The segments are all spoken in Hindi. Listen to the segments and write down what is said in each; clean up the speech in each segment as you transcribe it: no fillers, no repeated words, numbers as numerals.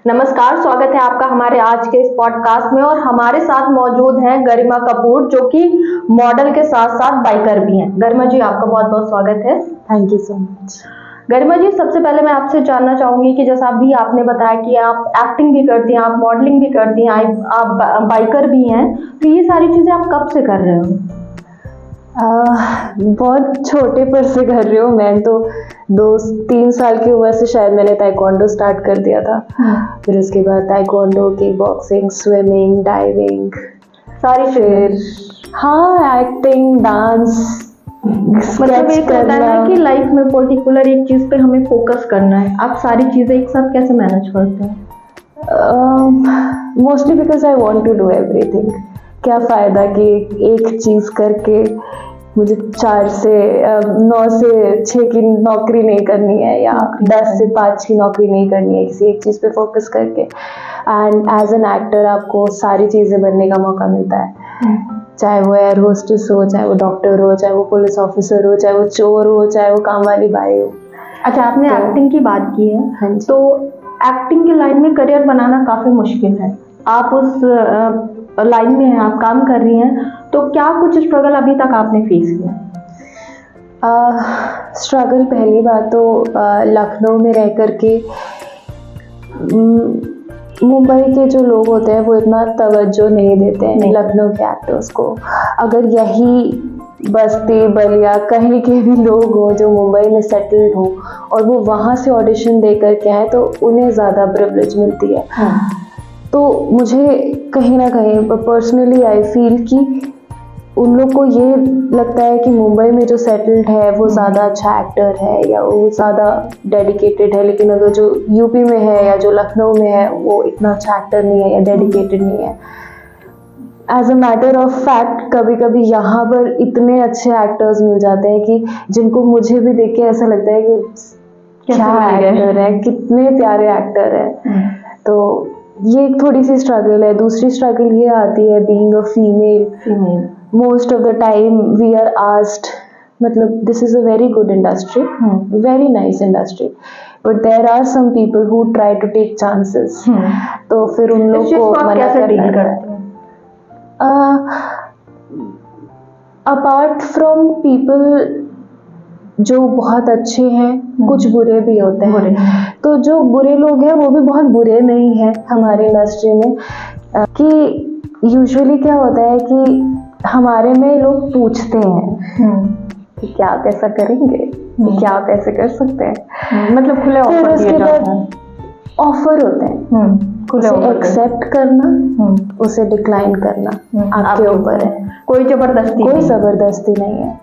नमस्कार, स्वागत है आपका हमारे आज के इस पॉडकास्ट में। और हमारे साथ मौजूद हैं गरिमा कपूर, जो कि मॉडल के साथ साथ बाइकर भी हैं। गरिमा जी, आपका बहुत बहुत स्वागत है। Thank you so much. Garima ji, सबसे पहले मैं आपसे जानना चाहूंगी कि जैसा अभी आपने बताया कि आप एक्टिंग भी करती हैं, आप मॉडलिंग भी करती हैं, आप बाइकर भी हैं, तो ये सारी चीजें आप कब से कर रहे हो? बहुत छोटे पर से कर रही हूँ। मैं तो 2-3 साल की उम्र से शायद मैंने ताइक्वांडो स्टार्ट कर दिया था। फिर उसके बाद taekwondo, kick boxing, swimming, diving, सारी फिर हाँ एक्टिंग, डांस। मतलब एक होता है ना कि लाइफ में पर्टिकुलर एक चीज पे हमें फोकस करना है, आप सारी चीजें एक साथ कैसे मैनेज करते हैं? Mostly because I want to do everything. क्या फ़ायदा कि एक चीज़ करके मुझे 4 से 9 से 6 की नौकरी नहीं करनी है, या 10 से 5 की नौकरी नहीं करनी है, किसी एक चीज़ पे फोकस करके। एंड एज एन एक्टर आपको सारी चीज़ें बनने का मौका मिलता है, चाहे वो एयर होस्टेस हो, चाहे वो डॉक्टर हो, चाहे वो पुलिस ऑफिसर हो, चाहे वो चोर हो, चाहे वो काम वाली बाई हो। अच्छा, आपने एक्टिंग की बात की है। हाँ जी। तो एक्टिंग की लाइन में करियर बनाना काफ़ी मुश्किल है। आप उस लाइन में हैं, आप काम कर रही हैं, तो क्या कुछ स्ट्रगल अभी तक आपने फेस किया? स्ट्रगल, पहली बात तो लखनऊ में रह कर के मुंबई के जो लोग होते हैं वो इतना तवज्जो नहीं देते हैं लखनऊ के एक्टर्स को। अगर यही बस्ती, बलिया, कहीं के भी लोग हों जो मुंबई में सेटल्ड हों और वो वहाँ से ऑडिशन दे कर के आए, तो उन्हें ज़्यादा प्रिविलेज मिलती है। तो मुझे कहीं ना कहीं पर्सनली आई फील कि उन लोग को ये लगता है कि मुंबई में जो सेटल्ड है वो ज़्यादा अच्छा एक्टर है या वो ज़्यादा डेडिकेटेड है, लेकिन अगर जो यूपी में है या जो लखनऊ में है वो इतना अच्छा एक्टर नहीं है या डेडिकेटेड नहीं है। As a matter of fact कभी कभी यहाँ पर इतने अच्छे एक्टर्स मिल जाते हैं कि जिनको मुझे भी देख के ऐसा लगता है कि क्या एक्टर है, कितने प्यारे एक्टर है। तो ये एक थोड़ी सी स्ट्रगल है। दूसरी स्ट्रगल ये आती है being a female. Most of the time we are asked, मतलब this is a very good industry, very nice industry, but there are some people who try to take chances. तो फिर उन लोग को मना करना है। अपार्ट फ्रॉम पीपल जो बहुत अच्छे हैं, कुछ बुरे भी होते हैं। तो जो बुरे लोग हैं वो भी बहुत बुरे नहीं हैं हमारी इंडस्ट्री में। कि यूजुअली क्या होता है कि हमारे में लोग पूछते हैं कि क्या आप ऐसा करेंगे, क्या आप ऐसे कर सकते हैं, मतलब खुले ऑफर दिए जाते हैं। ऑफर होते हैं, उसे एक्सेप्ट करना, उसे डिक्लाइन करना आपके ऊपर है। कोई जबरदस्ती नहीं है।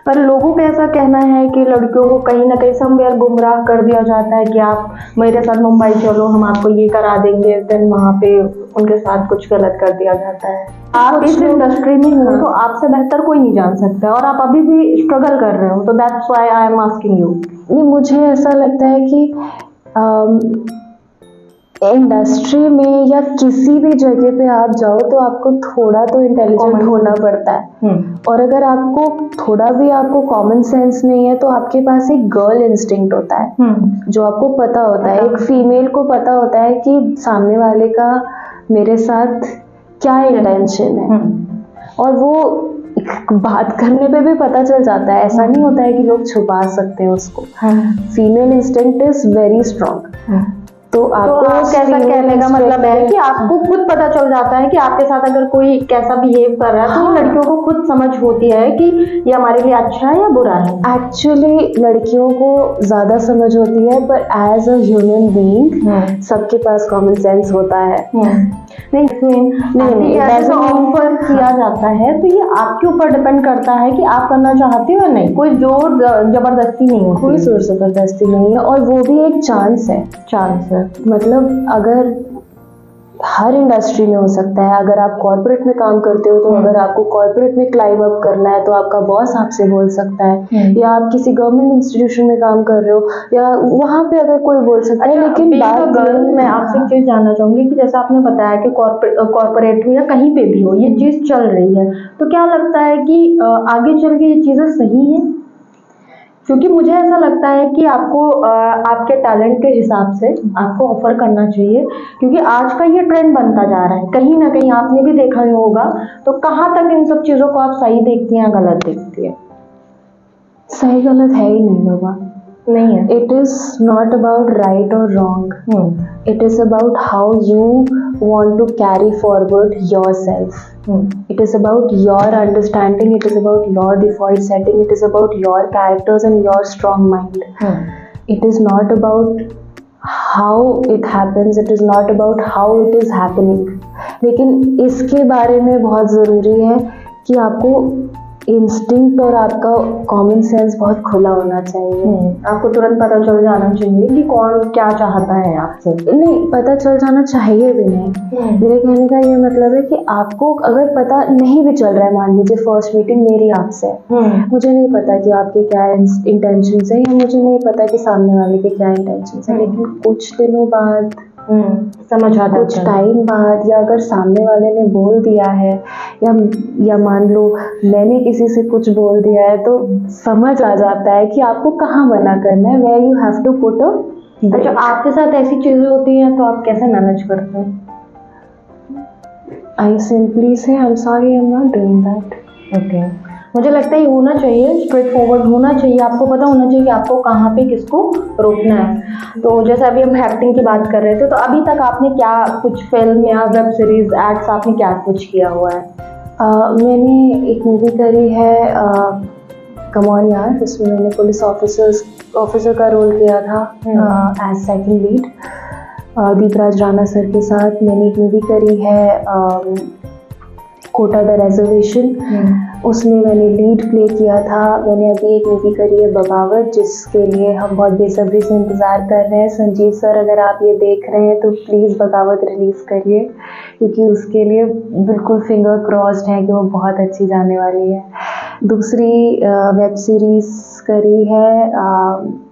पर लोगों का ऐसा कहना है कि लड़कियों को कहीं ना कहीं समवेयर गुमराह कर दिया जाता है कि आप मेरे साथ मुंबई चलो, हम आपको ये करा देंगे, देन वहाँ पे उनके साथ कुछ गलत कर दिया जाता है। आप इस इंडस्ट्री में हो तो आपसे बेहतर कोई नहीं जान सकता, और आप अभी भी स्ट्रगल कर रहे हो, तो that's why I am asking you. नहीं, मुझे ऐसा लगता है कि इंडस्ट्री में या किसी भी जगह पे आप जाओ तो आपको थोड़ा तो इंटेलिजेंट होना पड़ता है। और अगर आपको थोड़ा भी आपको कॉमन सेंस नहीं है तो आपके पास एक गर्ल इंस्टिंक्ट होता है, जो आपको पता होता है। एक फीमेल को पता होता है कि सामने वाले का मेरे साथ क्या इंटेंशन है, और वो बात करने पे भी पता चल जाता है। ऐसा नहीं होता है कि लोग छुपा सकते हैं उसको। Female instinct is very strong. तो आपको कैसा कहने का मतलब है कि आपको खुद पता चल जाता है कि आपके साथ अगर कोई कैसा बिहेव कर रहा है, तो लड़कियों को खुद समझ होती है कि ये हमारे लिए अच्छा है या बुरा है। एक्चुअली लड़कियों को ज्यादा समझ होती है, but as a human being सबके पास कॉमन सेंस होता है। नहीं, ऐसा ऑफर किया जाता है तो ये आपके ऊपर डिपेंड करता है कि आप करना चाहते हो या नहीं। कोई जोर जबरदस्ती नहीं होती, कोई जोर जबरदस्ती नहीं है, और वो भी एक चांस है। मतलब अगर हर इंडस्ट्री में हो सकता है। अगर आप कॉर्पोरेट में काम करते हो तो अगर आपको कॉर्पोरेट में क्लाइम अप करना है तो आपका बॉस आपसे बोल सकता है, या आप किसी गवर्नमेंट इंस्टीट्यूशन में काम कर रहे हो या वहाँ पे अगर कोई बोल सकता है। लेकिन गर्ल, मैं आपसे एक चीज जानना चाहूंगी कि जैसा आपने बताया कि कॉर्पोरेट हो या कहीं पे भी हो ये चीज चल रही है, तो क्या लगता है कि आगे चल के ये चीजें सही है? क्योंकि मुझे ऐसा लगता है कि आपको आपके टैलेंट के हिसाब से आपको ऑफर करना चाहिए, क्योंकि आज का ये ट्रेंड बनता जा रहा है, कहीं ना कहीं आपने भी देखा ही होगा। तो कहाँ तक इन सब चीज़ों को आप सही देखती हैं या गलत देखती हैं? सही गलत है ही नहीं बाबा, नहीं है। it is not about right or wrong. It is about how you want to carry forward yourself. It is about your understanding, it is about your default setting, it is about your characters and your strong mind. It is not about how it happens, it is not about how it is happening. लेकिन इसके बारे में बहुत ज़रूरी है कि आपको इंस्टिंक्ट और आपका कॉमन सेंस बहुत खुला होना चाहिए। आपको तुरंत पता चल जाना चाहिए कि कौन क्या चाहता है आपसे। नहीं, पता चल जाना चाहिए भी नहीं। मेरे कहने का ये मतलब है कि आपको अगर पता नहीं भी चल रहा है, मान लीजिए फर्स्ट मीटिंग मेरी आपसे, मुझे नहीं पता कि आपके क्या इंटेंशंस है, या मुझे नहीं पता कि सामने वाले के क्या इंटेंशंस है, लेकिन कुछ दिनों बाद समझ आता है, कुछ टाइम बाद, या अगर सामने वाले ने बोल दिया है, या मान लो मैंने किसी से कुछ बोल दिया है, तो समझ आ जाता है कि आपको कहाँ मना करना है, where you have to put a. अच्छा, आपके साथ ऐसी चीजें होती हैं तो आप कैसे मैनेज करते हैं? आई सिंपली से I am sorry, I am not doing that. Okay, मुझे लगता है ये होना चाहिए, स्ट्रेट फॉरवर्ड होना चाहिए, आपको पता होना चाहिए कि आपको कहाँ पे किसको रोकना है। तो जैसे अभी हम एक्टिंग की बात कर रहे थे, तो अभी तक आपने क्या कुछ फिल्म या वेब सीरीज एड्स आपने क्या कुछ किया हुआ है? मैंने एक मूवी करी है कम ऑन यार, जिसमें मैंने पुलिस ऑफिसर का रोल किया था as second lead, Deepraj Rana sir के साथ। मैंने एक मूवी करी है कोटा द रिजर्वेशन, उसमें मैंने लीड प्ले किया था। मैंने अभी एक मूवी करी है बगावत, जिसके लिए हम बहुत बेसब्री से इंतज़ार कर रहे हैं। संजीव सर, अगर आप ये देख रहे हैं तो प्लीज़ बगावत रिलीज़ करिए, क्योंकि उसके लिए बिल्कुल फिंगर क्रॉस्ड है कि वो बहुत अच्छी जाने वाली है। दूसरी वेब सीरीज़ करी है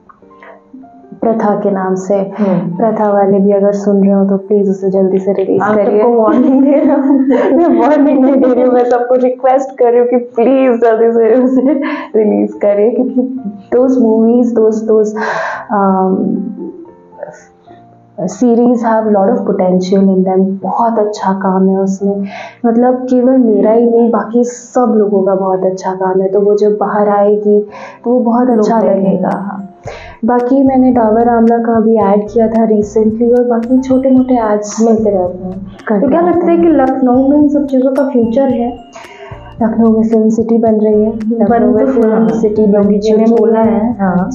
प्रथा के नाम से। प्रथा वाले भी अगर सुन रहे हो तो प्लीज उसे जल्दी से रिलीज करिए। वार्निंग दे रहा हूँ, मैं वार्निंग नहीं दे रही हूँ, मैं सबको रिक्वेस्ट कर रही हूँ कि प्लीज जल्दी से उसे रिलीज करिए, क्योंकि those movies those series have lot of potential in them. बहुत अच्छा काम है उसमें, मतलब केवल मेरा ही नहीं, बाकी सब लोगों का बहुत अच्छा काम है। तो वो जब बाहर आएगी तो वो बहुत अच्छा लगेगा। हाँ, बाकी मैंने डाबर आमला का भी ऐड किया था रिसेंटली, और बाकी छोटे मोटे एड्स मिलते रहते हैं। तो क्या लगता है कि लखनऊ में इन सब चीज़ों का फ्यूचर है? लखनऊ में फिल्म सिटी बन रही है, लखनऊ में फिल्म सिटी बन बोला है। हाँ,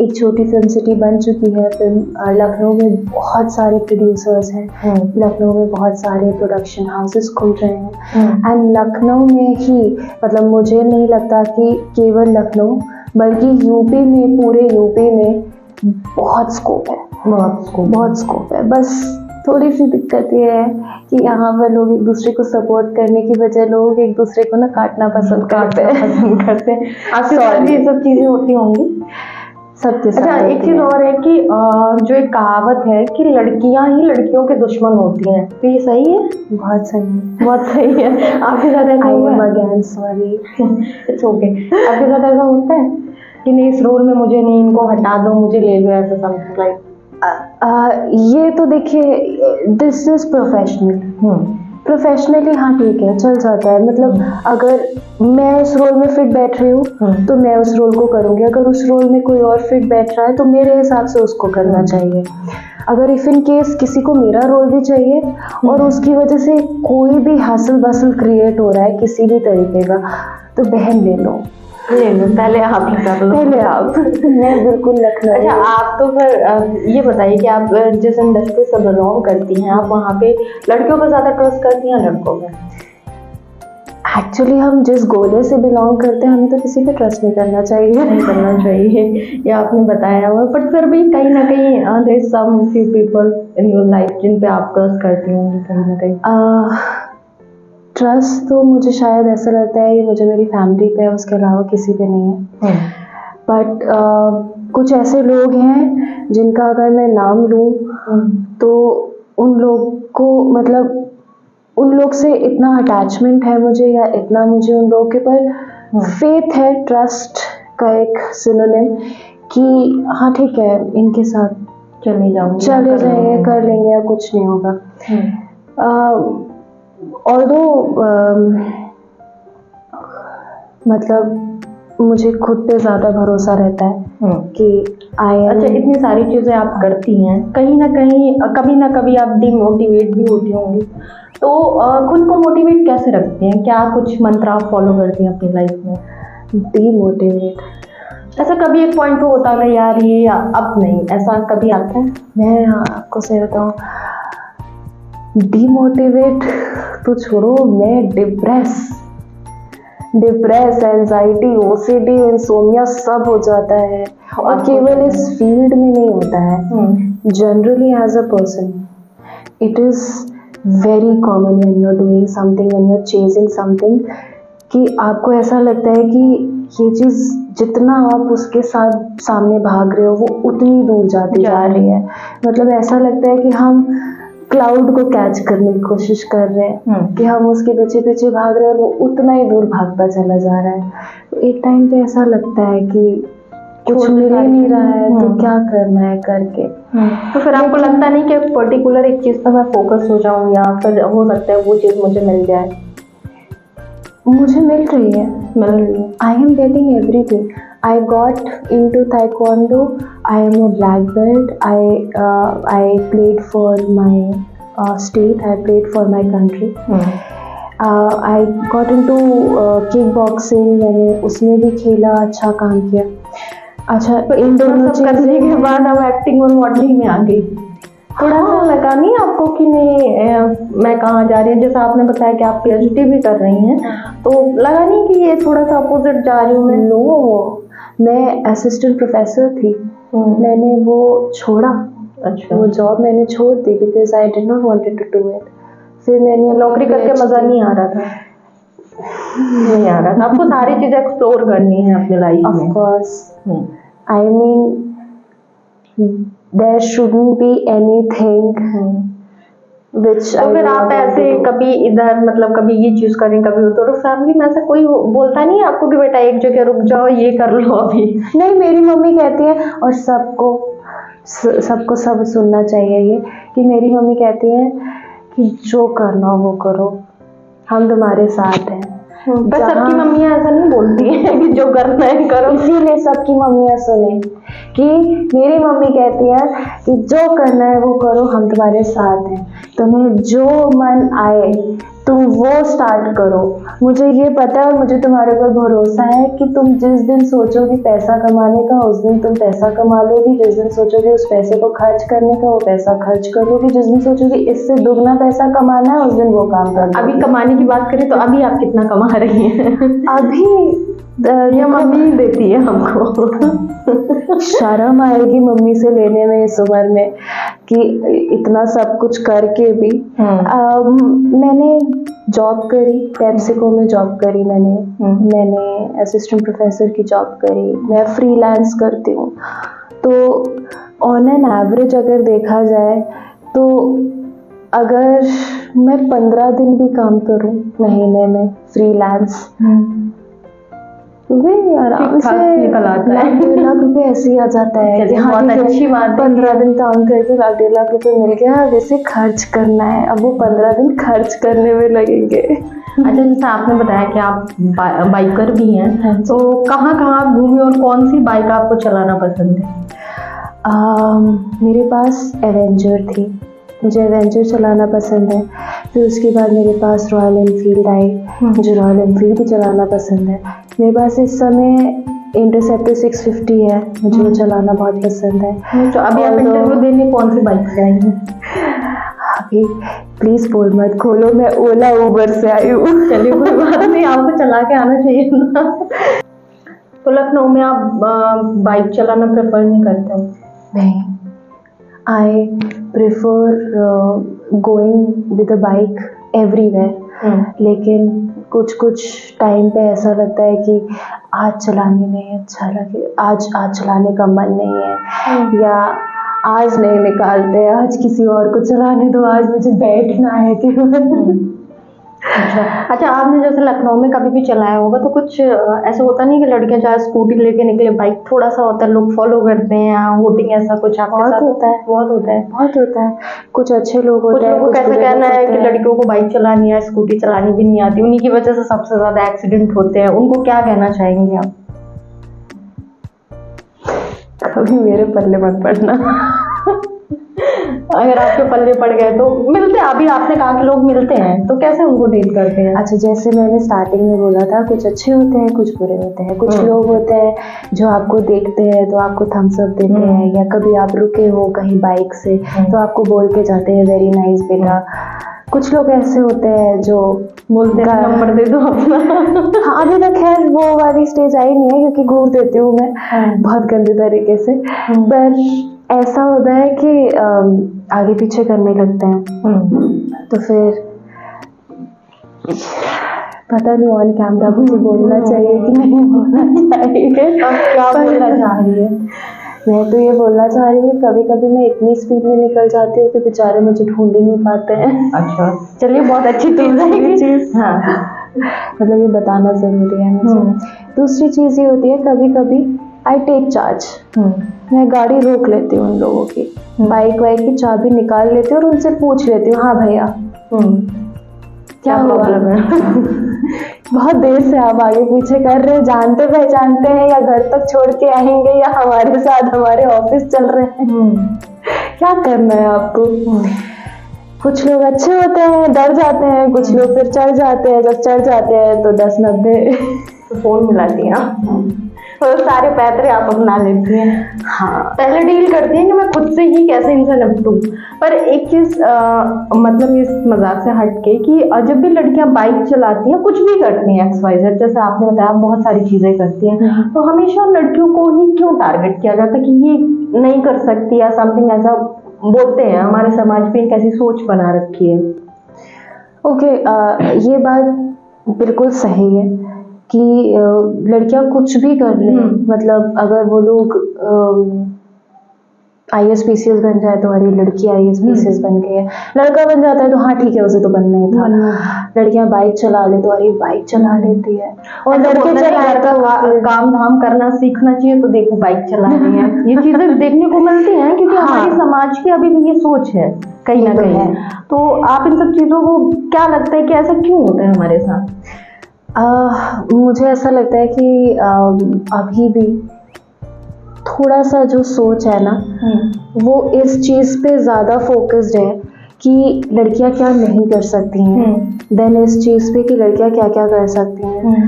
एक छोटी फिल्म सिटी बन चुकी है। फिल्म लखनऊ में बहुत सारे प्रोड्यूसर्स हैं, लखनऊ में बहुत सारे प्रोडक्शन हाउसेस खुल रहे हैं, एंड लखनऊ में ही, मतलब मुझे नहीं लगता कि केवल लखनऊ बल्कि यूपी में, पूरे यूपी में बहुत स्कोप है, बहुत स्कोप है। बस थोड़ी सी दिक्कत ये है कि यहाँ पर लोग एक दूसरे को सपोर्ट करने की बजाय लोग एक दूसरे को ना काटना पसंद करते हैं। आपके साथ भी ये सब चीज़ें होती होंगी सबके साथ। अच्छा, एक चीज़ और है कि जो एक कहावत है कि लड़कियां ही लड़कियों के दुश्मन होती हैं, तो ये सही है? बहुत सही है, बहुत सही है। आपके साथ ऐसा हुआ है? Again sorry, it's okay. आपके साथ ऐसा होता है कि नहीं, इस रोल में मुझे नहीं, इनको हटा दो, मुझे ले लो, ऐसा समथिंग लाइक? ये तो देखिए, दिस इज प्रोफेशनल। प्रोफेशनली हाँ ठीक है, चल जाता है। मतलब अगर मैं उस रोल में फिट बैठ रही हूँ तो मैं उस रोल को करूँगी, अगर उस रोल में कोई और फिट बैठ रहा है तो मेरे हिसाब से उसको करना चाहिए। अगर इफ इन केस किसी को मेरा रोल भी चाहिए और उसकी वजह से कोई भी हासिल बसल क्रिएट हो रहा है किसी भी तरीके का, तो बहन ले लो, पहले आप ही कर लो, पहले आप। मैं बिल्कुल लखनऊ। अच्छा, आप तो फिर ये बताइए कि आप जिस इंडस्ट्री से बिलोंग करती हैं, आप वहाँ पे लड़कियों पर ज़्यादा ट्रस्ट करती हैं लड़कों पर? एक्चुअली हम जिस गोले से बिलोंग करते हैं, हमें तो किसी पे ट्रस्ट नहीं करना चाहिए, ये आपने बताया हुआ। बट फिर भी कहीं ना कहीं there is some few people in your life जिन पे आप ट्रस्ट करती होंगी कहीं ना कहीं। ट्रस्ट तो मुझे शायद ऐसा लगता है ये मुझे मेरी फैमिली पे है, उसके अलावा किसी पे नहीं है। बट कुछ ऐसे लोग हैं जिनका अगर मैं नाम लूँ तो उन लोग को, मतलब उन लोग से इतना अटैचमेंट है मुझे, या इतना मुझे उन लोगों के पर फेथ है, ट्रस्ट का एक सिनोनिम कि हाँ ठीक है, इनके साथ चले जाऊंगी, चले जाएंगे, कर लेंगे या कुछ नहीं होगा। ऑल्दो मतलब मुझे खुद पे ज़्यादा भरोसा रहता है कि अच्छा, इतनी सारी चीज़ें आप करती हैं, कहीं ना कहीं कभी ना कभी आप डिमोटिवेट भी होती होंगी, तो खुद को मोटिवेट कैसे रखती हैं? क्या कुछ मंत्र आप फॉलो करती हैं अपनी लाइफ में? डीमोटिवेट, ऐसा कभी एक पॉइंट पे होता है यार ये अब नहीं, ऐसा कभी आता है? मैं आपको सही बताऊँ, डीमोटिवेट तो छोड़ो, मैं डिप्रेस, एंजाइटी, ओसीडी, इंसोमिया सब हो जाता है। और केवल इस फील्ड में नहीं होता है, generally as a person it is very common when you are doing something, when you are chasing something, कि आपको ऐसा लगता है कि ये चीज़ जितना आप उसके साथ सामने भाग रहे हो वो उतनी दूर जाती जा रही है। मतलब ऐसा लगता है कि हम क्लाउड को कैच करने की कोशिश कर रहे हैं, कि हम उसके पीछे पीछे भाग रहे हैं और वो उतना ही दूर भागता चला जा रहा है। तो एक टाइम पे ऐसा लगता है कि कुछ मिल ही नहीं रहा है, तो क्या करना है करके। तो फिर आपको लगता नहीं कि पर्टिकुलर एक चीज़ पर मैं फोकस हो जाऊँ, या फिर हो सकता है वो चीज़ मुझे मिल जाए? मुझे मिल रही है। I am getting everything. I got into taekwondo. I am a black belt. I played for my state. I played for my country. I got into kickboxing. मैंने उसमें भी खेला, अच्छा काम किया। अच्छा, तो इन दोनों सब करने के बाद अब एक्टिंग और मॉडलिंग में आ गई। थोड़ा सा लगा नहीं आपको कि नहीं मैं कहाँ जा रही हूँ? जैसा आपने बताया कि आप PhD भी कर रही हैं, तो लगा नहीं कि ये थोड़ा सा अपोजिट जा रही हूँ मैं? नो, मैं असिस्टेंट प्रोफेसर थी, मैंने वो छोड़ा। अच्छा, वो जॉब मैंने छोड़ दी because I did not wanted to do it. फिर मैंने नौकरी करके मज़ा नहीं आ रहा था? नहीं आ रहा था आपको? सारी चीज़ें एक्सप्लोर करनी है अपने लाइफ में। Of course, I mean there shouldn't be anything which. तो फिर आप ऐसे कभी इधर मतलब कभी ये चीज़ करें, कभी हो, तो फैमिली में ऐसा कोई बोलता नहीं है आपको कि बेटा एक जगह रुक जाओ, ये कर लो अभी? नहीं, मेरी मम्मी कहती है, और सबको सब सुनना चाहिए ये, कि मेरी मम्मी कहती है कि जो करना वो करो, हम तुम्हारे साथ हैं। बस सबकी मम्मियाँ ऐसा नहीं बोलती हैं कि जो करना है करो, इसीलिए सबकी मम्मियाँ सुने कि मेरी मम्मी कहती है कि जो करना है वो करो, हम तुम्हारे साथ हैं, तुम्हें जो मन आए तुम वो स्टार्ट करो। मुझे ये पता है और मुझे तुम्हारे ऊपर भरोसा है कि तुम जिस दिन सोचोगी पैसा कमाने का, उस दिन तुम पैसा कमा लोगी। जिस दिन सोचोगी उस पैसे को खर्च करने का, वो पैसा खर्च कर लोगी। जिस दिन सोचोगी इससे दुगना पैसा कमाना है, उस दिन वो काम कर लोगी। अभी कमाने की बात करें तो अभी आप कितना कमा रही हैं? अभी ये मम्मी देती है हमको। शर्म आएगी मम्मी से लेने में इस उम्र में कि इतना सब कुछ करके भी। मैंने जॉब करी, पेप्सिको में जॉब करी मैंने असिस्टेंट प्रोफेसर की जॉब करी। मैं फ्रीलांस करती हूँ, तो ऑन एन एवरेज अगर देखा जाए तो अगर मैं 15 दिन भी काम करूँ महीने में फ्रीलांस, वे आराम से लाख रुपए ऐसे ही आ जाता है कि हाँ बहुत अच्छी बात है। 15 दिन काम करके लाख रुपए मिल गया, वैसे खर्च करना है, अब वो 15 दिन खर्च करने में लगेंगे। अच्छा, जैसे आपने बताया कि आप बाइकर भी हैं, तो कहाँ कहाँ आप घूमी और कौन सी बाइक आपको चलाना पसंद है? मेरे पास एवेंजर थी, मुझे एवेंजर चलाना पसंद है। फिर उसके बाद मेरे पास रॉयल एनफील्ड आई, मुझे रॉयल एनफील्ड भी चलाना पसंद है। मेरे पास इस समय इंटरसेप्टर 650 है, मुझे वो चलाना बहुत पसंद है। तो अभी आप इंटरव्यू देने कौन सी बाइक से आई हैं? अभी प्लीज़ बोल मत खोलो, मैं ओला उबर से आई हूँ। चलिए कोई बात नहीं, आपको चला के आना चाहिए ना। तो लखनऊ में आप बाइक चलाना प्रेफर नहीं करते हो? नहीं, I prefer going with a bike everywhere. लेकिन कुछ टाइम पे ऐसा लगता है कि आज चलाने नहीं अच्छा लगे, आज चलाने का मन नहीं है, या आज नहीं निकालते, आज किसी और को चलाने दो, आज मुझे बैठना है केवल। अच्छा, आपने जैसे लखनऊ में कभी भी चलाया होगा तो कुछ ऐसा होता नहीं कि लड़कियां चाहे स्कूटी लेके निकले, बाइक थोड़ा सा होता है, लोग फॉलो करते हैं या होटिंग, ऐसा कुछ आपके बहुत साथ? होता है, बहुत होता है। बहुत होता है। कुछ अच्छे लोग कुछ होते हैं, लोगों का ऐसा बुरे कहना लोग है होते कि हैं। लड़कियों को बाइक चलानी या स्कूटी चलानी भी नहीं आती, उन्हीं की वजह से सबसे ज्यादा एक्सीडेंट होते हैं, उनको क्या कहना चाहेंगे आप? कभी मेरे पल्ले मत पड़ना। अगर आपके पल्ले पड़ गए तो मिलते हैं, अभी आपने कहा कि लोग मिलते हैं, तो कैसे उनको डील करते हैं? अच्छा, जैसे मैंने स्टार्टिंग में बोला था, कुछ अच्छे होते हैं, कुछ बुरे होते हैं। कुछ लोग होते हैं जो आपको देखते हैं तो आपको थम्स अप देते हैं, या कभी आप रुके हो कहीं बाइक से तो आपको बोल के जाते हैं वेरी नाइस बेटा। कुछ लोग ऐसे होते हैं जो बोलते हैं नंबर दे दो अपना। हाँ, अभी तक खैर वो वाली स्टेज आई नहीं है, क्योंकि घूर देती हूँ मैं बहुत गंदे तरीके से। पर ऐसा होता है कि आगे पीछे करने लगते हैं, तो फिर पता नहीं ऑन कैमरा मुझे बोलना चाहिए कि नहीं बोलना चाहिए। अब क्या बोलना चाह रही है? मैं तो ये बोलना चाह रही हूँ, कभी कभी मैं इतनी स्पीड में निकल जाती हूँ कि बेचारे मुझे ढूंढ ही नहीं पाते हैं। अच्छा, चलिए, बहुत अच्छी चीज है ये चीज। हाँ, मतलब ये बताना जरूरी है मुझे। दूसरी चीज ये होती है, कभी कभी आई टेक चार्ज। मैं गाड़ी रोक लेती हूँ उन लोगों की, बाइक वाइक की चाबी निकाल लेती हूँ और उनसे पूछ लेती हूँ, हाँ भैया क्या प्रॉब्लम है? बहुत देर से आप आगे पीछे कर रहे हैं, जानते पहचानते हैं या घर तक छोड़ के आएंगे या हमारे साथ हमारे ऑफिस चल रहे हैं, क्या करना है आपको? कुछ लोग अच्छे होते हैं, डर जाते हैं, कुछ लोग फिर चढ़ जाते हैं, जब चढ़ जाते हैं तो 10-90 तो फोन मिलाती हैं तो सारे पैतरे आप अपना लेती हैं। हाँ, पहले डील करती हैं कि मैं खुद से ही कैसे इनसे निपटूं। पर एक चीज मतलब इस मजाक से हट के कि जब भी लड़कियां बाइक चलाती हैं, कुछ भी करती हैं XYZ, जैसे आपने बताया बहुत सारी चीजें करती हैं, तो हमेशा लड़कियों को ही क्यों टारगेट किया जाता है कि ये नहीं कर सकती या समथिंग ऐसा बोलते हैं? हमारे समाज पे एक ऐसी सोच बना रखी है। ओके, ये बात बिल्कुल सही है कि लड़कियां कुछ भी कर लें। मतलब अगर वो लोग IAS-PCS बन जाए तो अरे लड़की IAS-PCS बन गई है, लड़का बन जाता है तो हाँ ठीक है उसे तो बनना ही था। लड़कियां बाइक चला ले तो अरे बाइक चला लेती है, और लड़के चलाए तो काम धाम करना सीखना चाहिए तो देखो बाइक चला रही है। ये चीजें देखने को मिलती हैं क्योंकि हमारे समाज की अभी भी ये सोच है कहीं ना कहीं। तो आप इन सब चीजों को क्या लगता है कि ऐसा क्यों होता है हमारे साथ? मुझे ऐसा लगता है कि अभी भी थोड़ा सा जो सोच है ना, वो इस चीज पे ज्यादा फोकस्ड है कि लड़कियां क्या नहीं कर सकती हैं, देन इस चीज पे कि लड़कियां क्या क्या कर सकती हैं।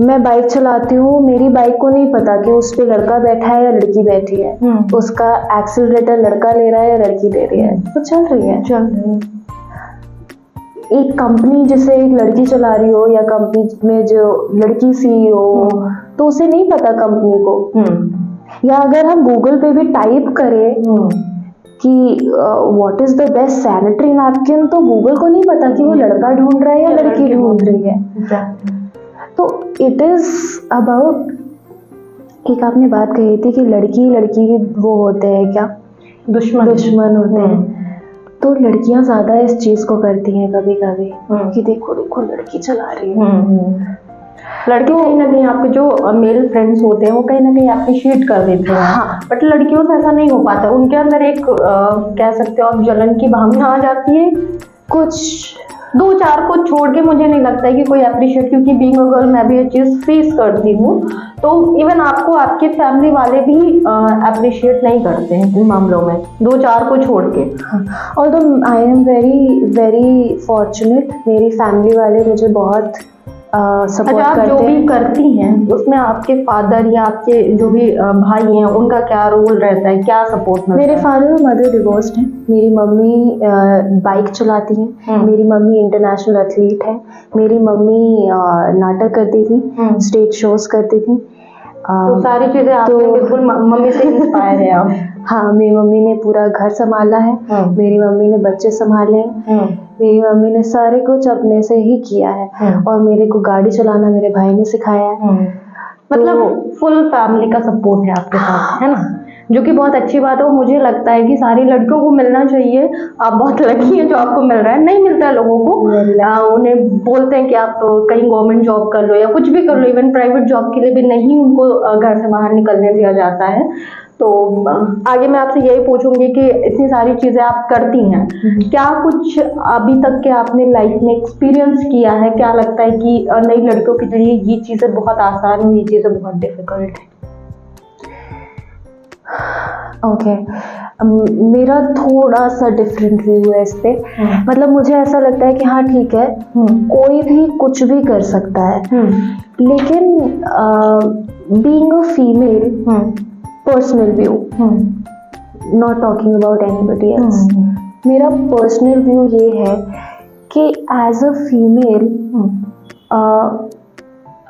मैं बाइक चलाती हूँ, मेरी बाइक को नहीं पता कि उस पे लड़का बैठा है या लड़की बैठी है, उसका एक्सीलरेटर लड़का ले रहा है या लड़की ले रही है, तो चल रही है। एक कंपनी जिसे एक लड़की चला रही हो या कंपनी में जो लड़की CEO हो, तो उसे नहीं पता कंपनी को। या अगर हम गूगल पे भी टाइप करें कि what is the best sanitary napkin, तो गूगल को नहीं पता कि वो लड़का ढूंढ रहा है या लड़की ढूंढ रही है। तो इट इज अबाउट, एक आपने बात कही थी कि लड़की के वो होते हैं क्या, दुश्मन होते हैं। तो लड़कियां ज्यादा इस चीज को करती हैं कभी कभी कि देखो देखो लड़की चला रही है। लड़के कहीं ना कहीं आपके जो मेल फ्रेंड्स होते हैं वो कहीं ना कहीं अप्रिशिएट कर देते हैं। हाँ, बट लड़कियों से ऐसा नहीं हो पाता, उनके अंदर एक कह सकते हो आप जलन की भावना आ जाती है। कुछ 2-4 को छोड़ के मुझे नहीं लगता है कि कोई अप्रिशिएट, क्योंकि बीइंग अ गर्ल मैं भी ये चीज फेस करती हूँ। तो इवन आपको आपके फैमिली वाले भी अप्रिशिएट नहीं करते हैं इन मामलों में, 2-4 को छोड़ के। Although I am very very fortunate, मेरी फैमिली वाले मुझे बहुत सपोर्ट करते हैं। जो भी करती हैं उसमें आपके फादर या आपके जो भी भाई हैं उनका क्या रोल रहता है, क्या सपोर्ट मिलता है? मेरे फादर और मदर डिवोर्स्ड हैं। मेरी मम्मी बाइक चलाती हैं, मेरी मम्मी इंटरनेशनल एथलीट है, मेरी मम्मी नाटक करती थी, स्टेज शोज करती थी। तो सारी चीजें आपने बिल्कुल मम्मी से इंस्पायर है आप? हाँ, मेरी मम्मी ने पूरा घर संभाला है, मेरी मम्मी ने बच्चे संभाले हैं, मेरी मम्मी ने सारे कुछ अपने से ही किया है, और मेरे को गाड़ी चलाना मेरे भाई ने सिखाया है। मतलब फुल फैमिली का सपोर्ट है आपके साथ, है ना? जो कि बहुत अच्छी बात है। और मुझे लगता है कि सारी लड़कियों को मिलना चाहिए। आप बहुत लकी हैं जो आपको मिल रहा है, नहीं मिलता है लोगों को। उन्हें बोलते हैं कि आप कहीं गवर्नमेंट जॉब कर लो या कुछ भी कर लो, इवन प्राइवेट जॉब के लिए भी नहीं उनको घर से बाहर निकलने दिया जाता है। तो आगे मैं आपसे यही पूछूंगी कि इतनी सारी चीजें आप करती हैं, क्या कुछ अभी तक के आपने लाइफ में एक्सपीरियंस किया है? क्या लगता है कि नई लड़कियों के लिए ये चीजें बहुत आसान है, ये चीजें बहुत डिफिकल्ट है? ओके, मेरा थोड़ा सा डिफरेंट व्यू है इस पे। मतलब मुझे ऐसा लगता है कि हाँ ठीक है, कोई भी कुछ भी कर सकता है, लेकिन being a female, personal view, not talking about anybody else, मेरा पर्सनल व्यू ये है कि as a female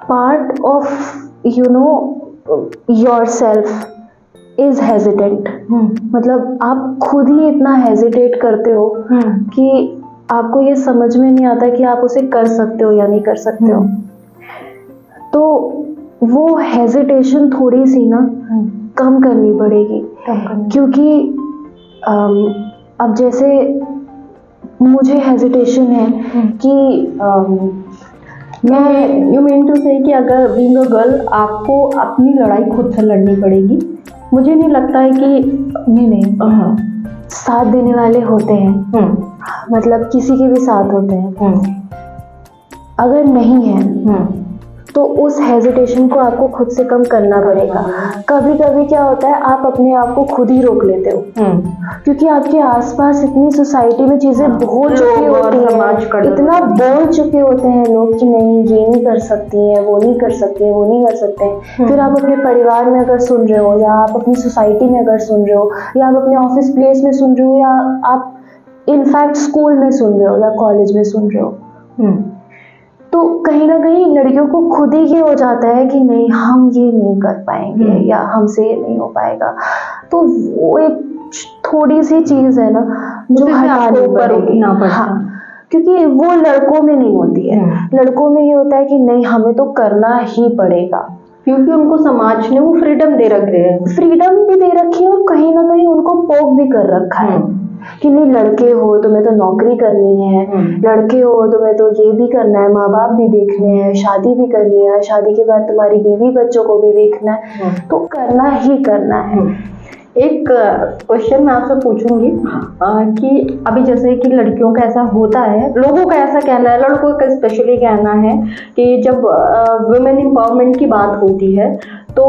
part of you know yourself is hesitant. मतलब आप खुद ही इतना हेजिटेट करते हो कि आपको ये समझ में नहीं आता कि आप उसे कर सकते हो या नहीं कर सकते हो। तो वो हेजिटेशन थोड़ी सी ना कम करनी पड़ेगी, क्योंकि अब जैसे मुझे हेजिटेशन है कि मैं यू मीन टू से कि अगर बीइंग अ गर्ल आपको अपनी लड़ाई खुद से लड़नी पड़ेगी। मुझे नहीं लगता है कि नहीं साथ देने वाले होते हैं, मतलब किसी के भी साथ होते हैं। अगर नहीं है तो उस हेजिटेशन को आपको खुद से कम करना पड़ेगा। कभी कभी क्या होता है, आप अपने आप को खुद ही रोक लेते हो, क्योंकि आपके आसपास इतनी सोसाइटी में चीजें बहुत चुकी होती हैं, इतना बोल चुके होते हैं लोग कि नहीं ये नहीं कर सकती हैं, वो नहीं कर सकते हैं, वो नहीं कर सकते हैं। फिर आप अपने परिवार में अगर सुन रहे हो, या आप अपनी सोसाइटी में अगर सुन रहे हो, या आप अपने ऑफिस प्लेस में सुन रहे हो, या आप इनफैक्ट स्कूल में सुन रहे हो या कॉलेज में सुन रहे हो, तो कहीं ना कहीं लड़कियों को खुद ही ये हो जाता है कि नहीं हम ये नहीं कर पाएंगे या हमसे ये नहीं हो पाएगा। तो वो एक थोड़ी सी चीज है ना जो हटानी पड़ेगी। हाँ, क्योंकि वो लड़कों में नहीं होती है। लड़कों में ये होता है कि नहीं हमें तो करना ही पड़ेगा, क्योंकि उनको समाज ने वो फ्रीडम दे रखी है, फ्रीडम भी दे रखी है, और कहीं ना कहीं उनको पोक भी कर रखा है कि नहीं लड़के हो तुम्हें तो नौकरी करनी है, लड़के हो तुम्हें तो ये भी करना है, माँ बाप भी देखने हैं, शादी भी करनी है, शादी के बाद तुम्हारी बीवी बच्चों को भी देखना है, तो करना ही करना है। एक क्वेश्चन मैं आपसे पूछूंगी कि अभी जैसे कि लड़कियों का ऐसा होता है, लोगों का ऐसा कहना है, लड़कों का स्पेशली कहना है कि जब वुमेन एम्पावरमेंट की बात होती है तो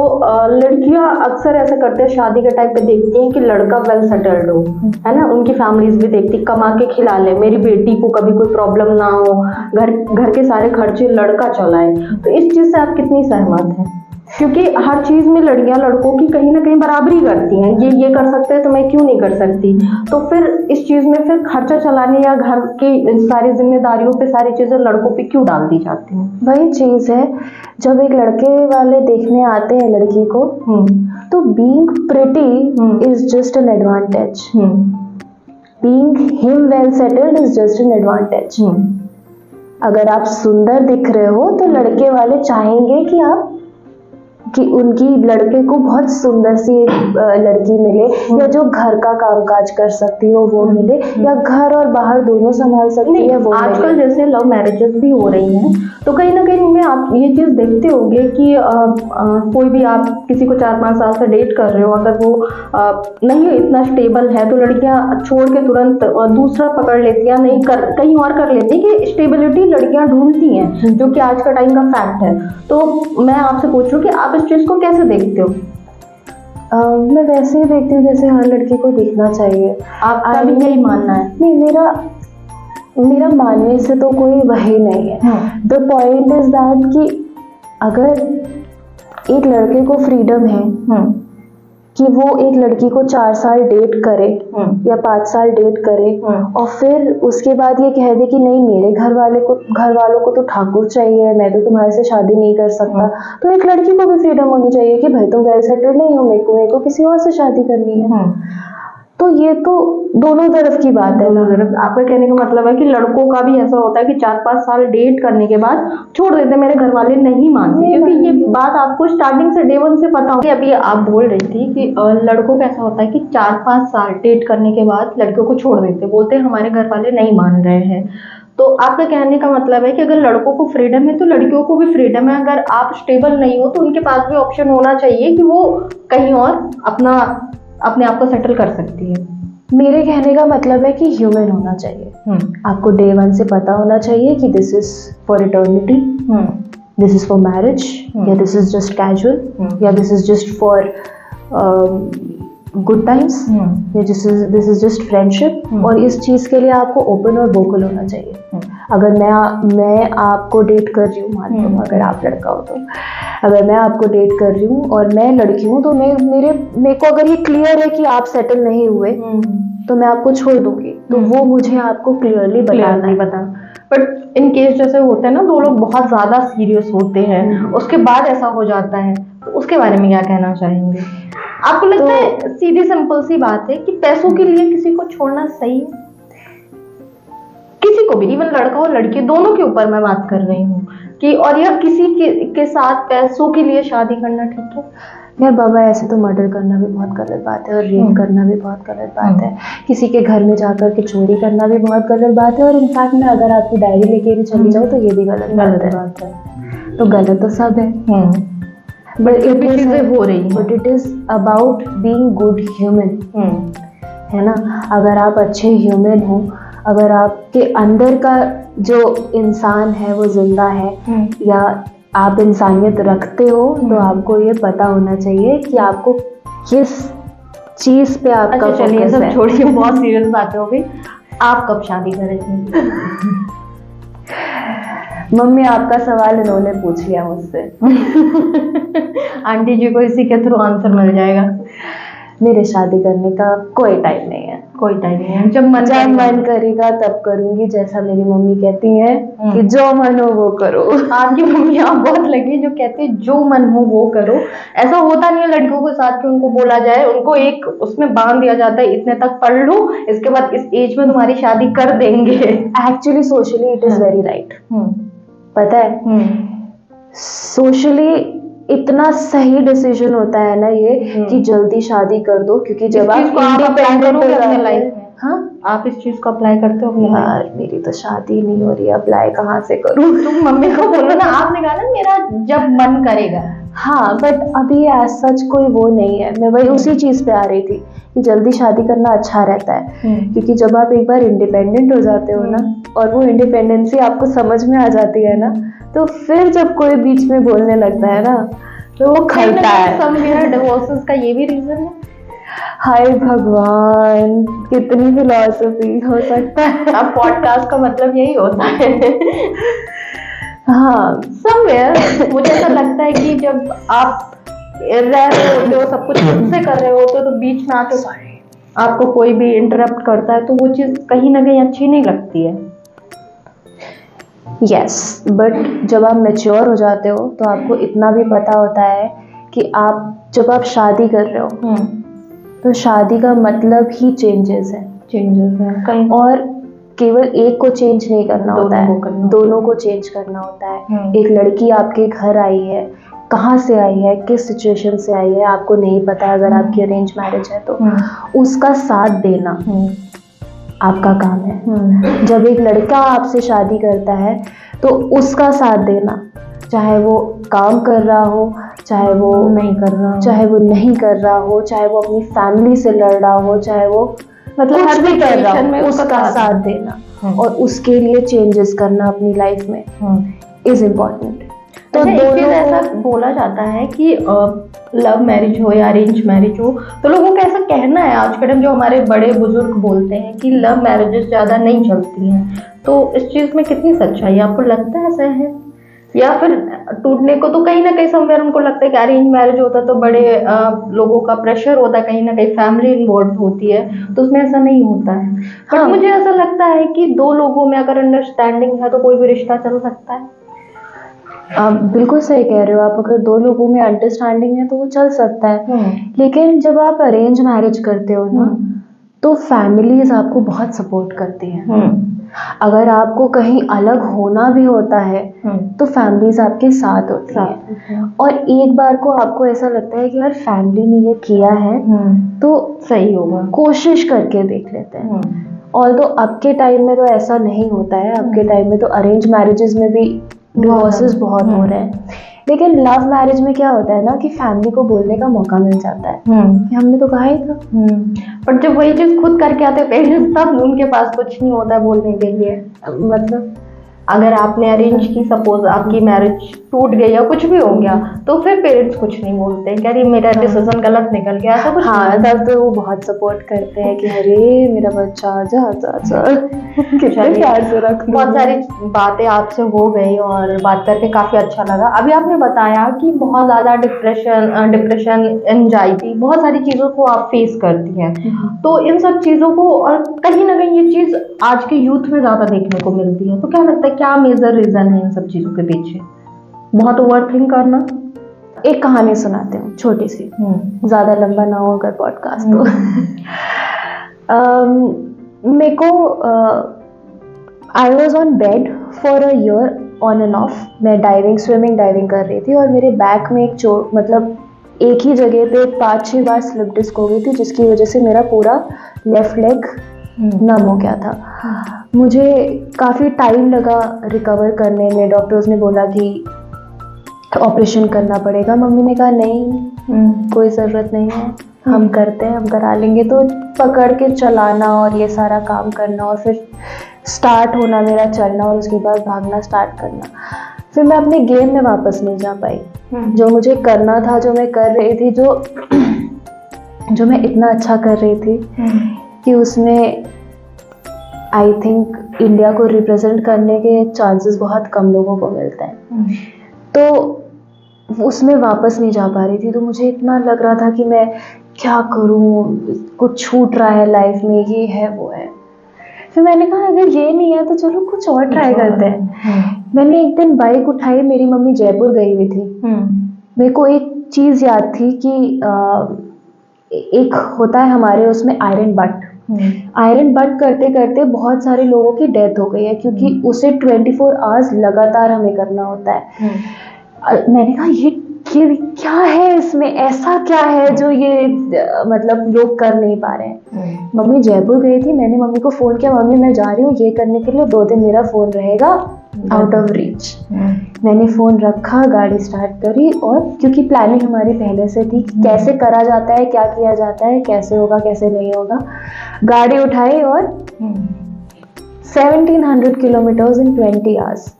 लड़कियां अक्सर ऐसा करते हैं, शादी के टाइम पे देखती हैं कि लड़का वेल सेटल्ड हो, है ना, उनकी फैमिलीज भी देखती कमा के खिला ले, मेरी बेटी को कभी कोई प्रॉब्लम ना हो, घर के सारे खर्चे लड़का चलाए। तो इस चीज से आप कितनी सहमत हैं? क्योंकि हर चीज में लड़कियां लड़कों की कहीं ना कहीं बराबरी करती हैं, ये कर सकते हैं तो मैं क्यों नहीं कर सकती। तो फिर इस चीज में फिर खर्चा चलाने या घर की सारी जिम्मेदारियों पे सारी चीजें लड़कों पे क्यों डाल दी जाती हैं? वही चीज है, जब एक लड़के वाले देखने आते हैं लड़की को, तो being pretty is just an advantage, being him well settled is just an advantage. अगर आप सुंदर दिख रहे हो तो लड़के वाले चाहेंगे कि उनकी लड़के को बहुत सुंदर सी लड़की मिले, या जो घर का कामकाज कर सकती हो वो मिले, या घर और बाहर दोनों संभाल सकती है वो। आजकल जैसे लव मैरिजेस भी हो रही हैं, तो कहीं ना कहीं में आप ये चीज देखते होंगे कि कोई भी आप किसी को 4-5 साल से डेट कर रहे हो, अगर वो नहीं इतना स्टेबल है तो लड़कियां छोड़ के तुरंत दूसरा पकड़ लेती हैं, नहीं कहीं और कर लेती हैं, कि स्टेबिलिटी लड़कियां ढूंढती हैं, जो कि आज का टाइम का फैक्ट है। तो मैं आपसे पूछ रही हूँ कि आप इस चीज को कैसे देखते हो? मैं वैसे ही देखती हूँ जैसे हर लड़की को देखना चाहिए। आपका भी यही मानना है? नहीं, मेरा मानने से तो कोई वही नहीं है। द पॉइंट इज दैट कि अगर एक लड़के को फ्रीडम है कि वो एक लड़की को 4 साल डेट करे या 5 साल डेट करे, और फिर उसके बाद ये कह दे कि नहीं मेरे घर वालों को तो ठाकुर चाहिए, मैं तो तुम्हारे से शादी नहीं कर सकता, तो एक लड़की को भी फ्रीडम होनी चाहिए कि भाई तुम वेल सेटल्ड नहीं हो, मेरे को किसी और से शादी करनी है। तो ये तो दोनों तरफ की बात है ना। आपका कहने का मतलब है कि लड़कों का भी ऐसा होता है कि 4-5 साल डेट करने के बाद छोड़ देते, मेरे घर वाले नहीं मानते, क्योंकि ये बात आपको स्टार्टिंग से डे 1 से पता होगी। अभी आप बोल रही थी कि लड़कों का ऐसा होता है कि 4-5 साल डेट करने के बाद लड़कियों को छोड़ देते, बोलते हैं हमारे घर वाले नहीं मान रहे हैं। तो आपका कहने का मतलब है कि अगर लड़कों को फ्रीडम है तो लड़कियों को भी फ्रीडम है। अगर आप स्टेबल नहीं हो तो उनके पास भी ऑप्शन होना चाहिए कि वो कहीं और अपने आप को सेटल कर सकती है। मेरे कहने का मतलब है कि ह्यूमन होना चाहिए। आपको डे 1 से पता होना चाहिए कि this is for eternity, this is for marriage, या दिस इज जस्ट कैजुअल, या this is just for good times, या दिस इज जस्ट फ्रेंडशिप। और इस चीज़ के लिए आपको ओपन और वोकल होना चाहिए। अगर मैं आपको डेट कर रही हूँ, मान लो अगर आप लड़का हो तो, अगर मैं आपको डेट कर रही हूँ और मैं लड़की हूँ, तो मेरे को अगर ये क्लियर है कि आप सेटल नहीं हुए तो मैं आपको छोड़ दूंगी, तो वो मुझे आपको क्लियरली बताना। बट इन केस जैसे होते हैं ना, दो लोग बहुत ज्यादा सीरियस होते हैं, उसके बाद ऐसा हो जाता है, तो उसके बारे में क्या कहना चाहेंगे? आपको लगता है सीधी सिंपल सी बात है कि पैसों के लिए किसी को छोड़ना सही है? किसी को भी, इवन लड़का हो लड़की, दोनों के ऊपर मैं बात कर रही हूँ कि, और यह किसी के साथ पैसों के लिए शादी करना ठीक है? यार बाबा, ऐसे तो मर्डर करना भी बहुत गलत बात है और रेप करना भी बहुत गलत बात है। किसी के घर में जाकर के चोरी करना भी बहुत गलत बात है। और इनफैक्ट मैं अगर आपकी डायरी लेके भी चली जाऊँ तो ये भी गलत बात है। तो गलत तो सब है, but it is about being good human, है ना। अगर आप अच्छे ह्यूमन हो, अगर आपके अंदर का जो इंसान है वो जिंदा है, या आप इंसानियत रखते हो, तो आपको ये पता होना चाहिए कि आपको किस चीज पे आपका फोकस है। चलिए सब छोड़िए, बहुत सीरियस बातें हो गई। आप कब शादी करेंगे? मम्मी, आपका सवाल इन्होंने पूछ लिया मुझसे। आंटी जी को इसी के थ्रू आंसर मिल जाएगा। मेरे शादी करने का कोई टाइम नहीं है, कोई टाइम नहीं है। जब मन करेगा तब करूंगी। जैसा मेरी मम्मी कहती है कि जो मन हो वो करो। आपकी मम्मी आप बहुत लगी जो कहते हैं जो मन हो वो करो। ऐसा होता नहीं है लड़कियों के साथ कि उनको बोला जाए, उनको एक उसमें बांध दिया जाता है, इतने तक पढ़ लो, इसके बाद इस एज में तुम्हारी शादी कर देंगे। Actually socially it is very right, पता है। सोशली इतना सही डिसीजन होता है ना ये कि जल्दी शादी कर दो, क्योंकि जब आप इंडिपेंडेंट हो जाते हैं। हाँ, आप इस चीज को अप्लाई करते हो? यार मेरी तो शादी नहीं हो रही, अप्लाई कहाँ से करूँ? तुम मम्मी को बोलो ना, आपने कहा ना मेरा जब मन करेगा। हाँ, बट अभी एज सच कोई वो नहीं है। मैं वही उसी चीज पे आ रही थी कि जल्दी शादी करना अच्छा रहता है, क्योंकि जब आप एक बार इंडिपेंडेंट हो जाते हो ना, और वो इंडिपेंडेंसी आपको समझ में आ जाती है ना, तो फिर जब कोई बीच में बोलने लगता है ना, तो वो खलता है। डिवोर्सेस का ये भी रीजन है। हाय भगवान, कितनी फिलॉसफी हो सकता है। अब पॉडकास्ट का मतलब यही होता है। हाँ, समवेयर मुझे ऐसा लगता है कि जब आप रह रहे होते हो, सब कुछ खुद से कर रहे होते हो, तो बीच में आके आपको कोई भी इंटरप्ट करता है, तो वो चीज कहीं ना कहीं अच्छी नहीं लगती है। यस, बट जब आप मैच्योर हो जाते हो तो आपको इतना भी पता होता है कि आप जब आप शादी कर रहे हो तो शादी का मतलब ही चेंजेस है कहीं, और केवल एक को चेंज नहीं करना होता है, दोनों को चेंज करना होता है। एक लड़की आपके घर आई है, कहाँ से आई है, किस सिचुएशन से आई है, आपको नहीं पता है। अगर आपकी अरेंज मैरिज है तो उसका साथ देना आपका काम है। जब एक लड़का आपसे शादी करता है तो उसका साथ देना, चाहे वो काम कर रहा हो, चाहे वो नहीं कर रहा हो, चाहे वो अपनी फैमिली से लड़ रहा हो, चाहे वो मतलब हर भी कर रहा हो, उसका साथ देना और उसके लिए चेंजेस करना अपनी लाइफ में इज इम्पोर्टेंट। तो दोनों ऐसा बोला जाता है कि लव मैरिज हो या अरेंज मैरिज हो, तो लोगों का ऐसा कहना है आज के टाइम, जो हमारे बड़े बुजुर्ग बोलते हैं कि लव मैरिजेस ज्यादा नहीं चलती हैं। तो इस चीज में कितनी सच्चाई है? आपको लगता है ऐसा है? या फिर टूटने को तो कहीं ना कहीं समवेयर उनको लगता है कि अरेंज मैरिज होता तो बड़े लोगों का प्रेशर होता है, कहीं ना कहीं फैमिली इन्वॉल्व होती है, तो उसमें ऐसा नहीं होता है। बट मुझे ऐसा लगता है कि दो लोगों में अगर अंडरस्टैंडिंग है तो कोई भी रिश्ता चल सकता है। आप बिल्कुल सही कह रहे हो। आप अगर दो लोगों में अंडरस्टैंडिंग है तो वो चल सकता है। लेकिन जब आप अरेंज मैरिज करते हो ना, तो फैमिलीज आपको बहुत सपोर्ट करती हैं। अगर आपको कहीं अलग होना भी होता है तो फैमिलीज आपके साथ होती है। और एक बार को आपको ऐसा लगता है कि यार फैमिली ने ये किया है तो सही होगा, कोशिश करके देख लेते हैं। और तो अब के टाइम में तो ऐसा नहीं होता है, अब के टाइम में तो अरेंज मैरिजेस में भी डिवोर्सेस बहुत हो रहे हैं। लेकिन लव मैरिज में क्या होता है ना कि फैमिली को बोलने का मौका मिल जाता है कि हमने तो कहा ही था। पर जब वही चीज खुद करके आते पेरेंट्स, तब उनके पास कुछ नहीं होता है बोलने के लिए। मतलब अगर आपने अरेंज की, सपोज आपकी मैरिज टूट गई या कुछ भी हो गया, तो फिर पेरेंट्स कुछ नहीं बोलते क्या ये मेरा डिसीजन गलत निकल गया, ऐसा कुछ। हाँ, तब तो वो बहुत सपोर्ट करते हैं कि अरे मेरा बच्चा आजा आजा आजा, कितने प्यार से रख। बहुत सारी बातें आपसे हो गई और बात करके काफी अच्छा लगा। अभी आपने बताया कि बहुत ज्यादा डिप्रेशन, एंजाइटी, बहुत सारी चीजों को आप फेस करती हैं। तो इन सब चीजों को, और कहीं ना कहीं ये चीज आज के यूथ में ज्यादा देखने को मिलती है, तो क्या लगता है क्या मेजर रीजन है इन सब चीजों के पीछे? बहुत ओवरथिंक करना। एक कहानी सुनाते हूँ छोटी सी, ज्यादा लंबा ना हो अगर पॉडकास्ट तो। मेरे को I was on bed for a year on end of. मैं डाइविंग कर रही थी और मेरे बैक में एक चोट, मतलब एक ही जगह पे 5-6 बार स्लिप डिस्क हो गई थी, जिसकी वजह से मेरा पूरा लेफ्ट लेग नम हो गया था। मुझे काफ़ी टाइम लगा रिकवर करने में। डॉक्टर्स ने बोला कि ऑपरेशन करना पड़ेगा। मम्मी ने कहा नहीं, कोई ज़रूरत नहीं है, हम करते हैं, हम करा लेंगे। तो पकड़ के चलाना और ये सारा काम करना और फिर स्टार्ट होना मेरा चलना और उसके बाद भागना स्टार्ट करना। फिर मैं अपने गेम में वापस नहीं जा पाई। जो मुझे करना था, जो मैं कर रही थी, जो मैं इतना अच्छा कर रही थी कि उसमें आई थिंक इंडिया को रिप्रेजेंट करने के चांसेस बहुत कम लोगों को मिलते हैं। तो उसमें वापस नहीं जा पा रही थी। तो मुझे इतना लग रहा था कि मैं क्या करूं, कुछ छूट रहा है लाइफ में, ये है वो है। फिर मैंने कहा अगर ये नहीं है तो चलो कुछ और ट्राई करते हैं। मैंने एक दिन बाइक उठाई, मेरी मम्मी जयपुर गई हुई थी। मेरे को एक चीज़ याद थी कि एक होता है हमारे उसमें आयरन बट करते करते बहुत सारे लोगों की डेथ हो गई है, क्योंकि उसे 24 आवर्स लगातार हमें करना होता है। मैंने कहा ये क्या है, इसमें ऐसा क्या है जो ये मतलब लोग कर नहीं पा रहे हैं। मम्मी जयपुर गई थी, मैंने मम्मी को फ़ोन किया, मम्मी मैं जा रही हूँ ये करने के लिए, 2 दिन मेरा फ़ोन रहेगा आउट ऑफ रीच। मैंने फ़ोन रखा, गाड़ी स्टार्ट करी, और क्योंकि प्लानिंग हमारी पहले से थी कि कैसे करा जाता है, क्या किया जाता है, कैसे होगा कैसे नहीं होगा। गाड़ी उठाई और 1700 किलोमीटर्स इन 20 आवर्स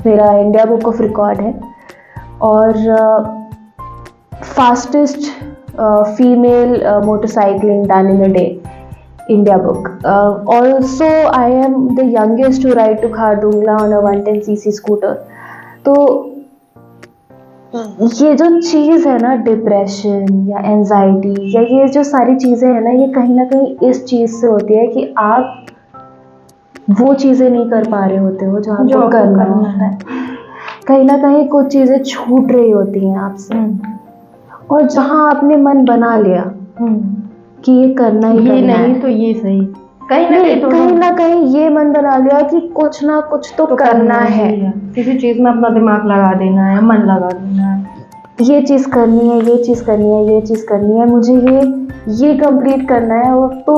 मेरा इंडिया बुक ऑफ रिकॉर्ड है। और fastest female motorcycling done in a day, India book. Also, I am the youngest to ride to Khardungla on a 110cc scooter. तो ये जो चीज़ है ना, डिप्रेशन या एंजाइटी या ये जो सारी चीज़ें हैं ना, ये कहीं ना कहीं इस चीज़ से होती है कि आप वो चीज़ें नहीं कर पा रहे होते हो जो आपको करना होता है। कहीं ना कहीं कुछ चीज़ें छूट रही होती हैं आपसे, और जहाँ आपने मन बना लिया कि ये करना ही ये करना नहीं है, तो ये सही, कहीं ना कहीं ये मन बना लिया कि कुछ ना कुछ तो करना है, किसी चीज में अपना दिमाग लगा देना है, मन लगा देना है, ये चीज़ करनी है, ये चीज़ करनी है, ये चीज़ करनी है, मुझे ये कंप्लीट करना है। और तो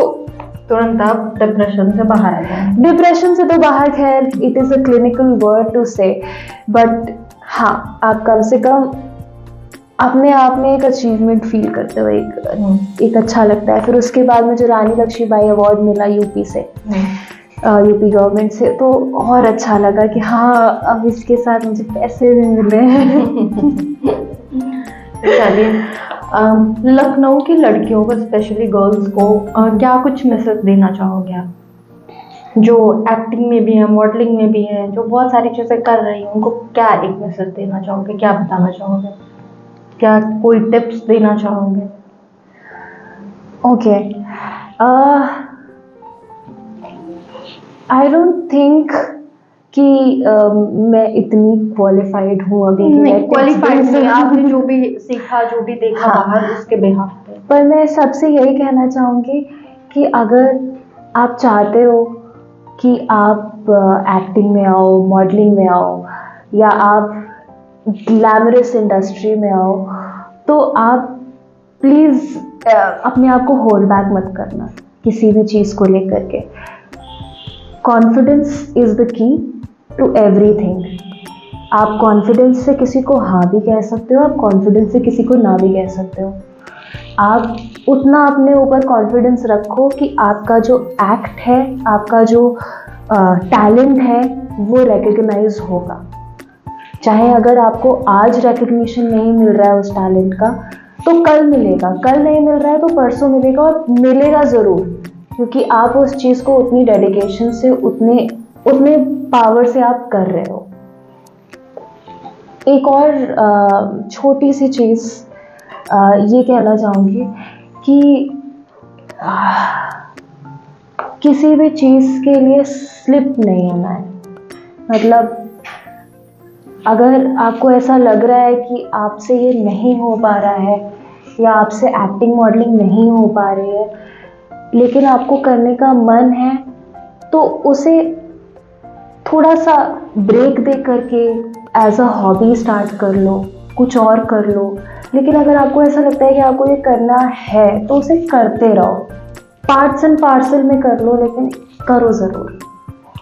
तुरंत आप डिप्रेशन से बाहर आ जाए। डिप्रेशन से तो बाहर, खैर it is a clinical word to say, but हाँ, आप कम से कम अपने आप में एक अचीवमेंट फील करते हो, एक अच्छा लगता है। फिर उसके बाद मुझे रानी लक्ष्मीबाई अवार्ड मिला यूपी से, यूपी गवर्नमेंट से, तो और अच्छा लगा कि हाँ अब इसके साथ मुझे पैसे भी मिले हैं। चलिए, लखनऊ की लड़कियों को, स्पेशली गर्ल्स को क्या कुछ मैसेज देना चाहोगे आप, जो एक्टिंग में भी है, मॉडलिंग में भी है, जो बहुत सारी चीज़ें कर रही हैं, उनको क्या एक मैसेज देना चाहोगे, क्या बताना चाहोगे, क्या कोई टिप्स देना चाहोगे? ओके, आई डोंट थिंक कि मैं इतनी क्वालिफाइड हूँ अभी। नहीं, क्वालिफाइड नहीं, आपने जो भी सीखा, जो भी देखा बाहर, उसके बिहाफ पे। पर मैं सबसे यही कहना चाहूँगी कि अगर आप चाहते हो कि आप एक्टिंग में आओ, मॉडलिंग में आओ, या आप ग्लैमरस इंडस्ट्री में आओ, तो आप प्लीज़ अपने आप को होल्ड बैक मत करना किसी भी चीज़ को लेकर के। Confidence is the key to everything. आप कॉन्फिडेंस से किसी को हाँ भी कह सकते हो, आप कॉन्फिडेंस से किसी को ना भी कह सकते हो। आप उतना अपने ऊपर कॉन्फिडेंस रखो कि आपका जो एक्ट है, आपका जो टैलेंट है, वो रिकग्नाइज होगा। चाहे अगर आपको आज रिकग्निशन नहीं मिल रहा है उस टैलेंट का, तो कल मिलेगा, कल नहीं मिल रहा है तो परसों मिलेगा, और मिलेगा ज़रूर, क्योंकि आप उस चीज़ को उतनी डेडिकेशन से, उतने पावर से आप कर रहे हो। एक और छोटी सी चीज़ ये कहना चाहूँगी कि किसी भी चीज़ के लिए स्लिप नहीं होना है। मतलब अगर आपको ऐसा लग रहा है कि आपसे ये नहीं हो पा रहा है, या आपसे एक्टिंग मॉडलिंग नहीं हो पा रही है, लेकिन आपको करने का मन है, तो उसे थोड़ा सा ब्रेक दे करके एज अ हॉबी स्टार्ट कर लो, कुछ और कर लो। लेकिन अगर आपको ऐसा लगता है कि आपको ये करना है, तो उसे करते रहो, पार्ट्स एंड पार्सल में कर लो, लेकिन करो ज़रूर।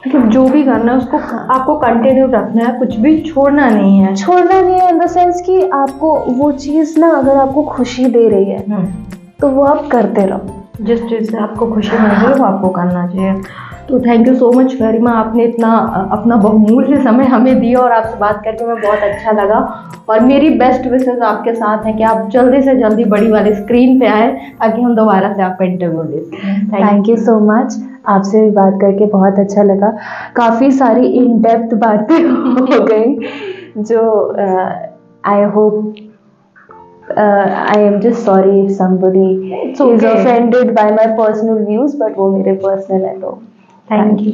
मतलब जो भी करना है उसको आपको कंटिन्यू रखना है, कुछ भी छोड़ना नहीं है। छोड़ना नहीं है इन द सेंस कि आपको वो चीज़ ना, अगर आपको खुशी दे रही है तो वो आप करते रहो। जिस चीज़ से आपको खुशी मिल रही है वो आपको करना चाहिए। तो थैंक यू सो मच गरिमा, आपने इतना अपना बहुमूल्य समय हमें दिया, और आपसे बात करके मैं बहुत अच्छा लगा। और मेरी बेस्ट विशेस आपके साथ है कि आप जल्दी से जल्दी बड़ी वाली स्क्रीन पे आए, ताकि हम दोबारा से आपका इंटरव्यू ले सकें। थैंक यू सो मच, आपसे भी बात करके बहुत अच्छा लगा। काफ़ी सारी इन डेप्थ बातें हो गई, जो I hope I am just sorry if somebody is offended by my personal views, but वो मेरे personal है, तो थैंक यू।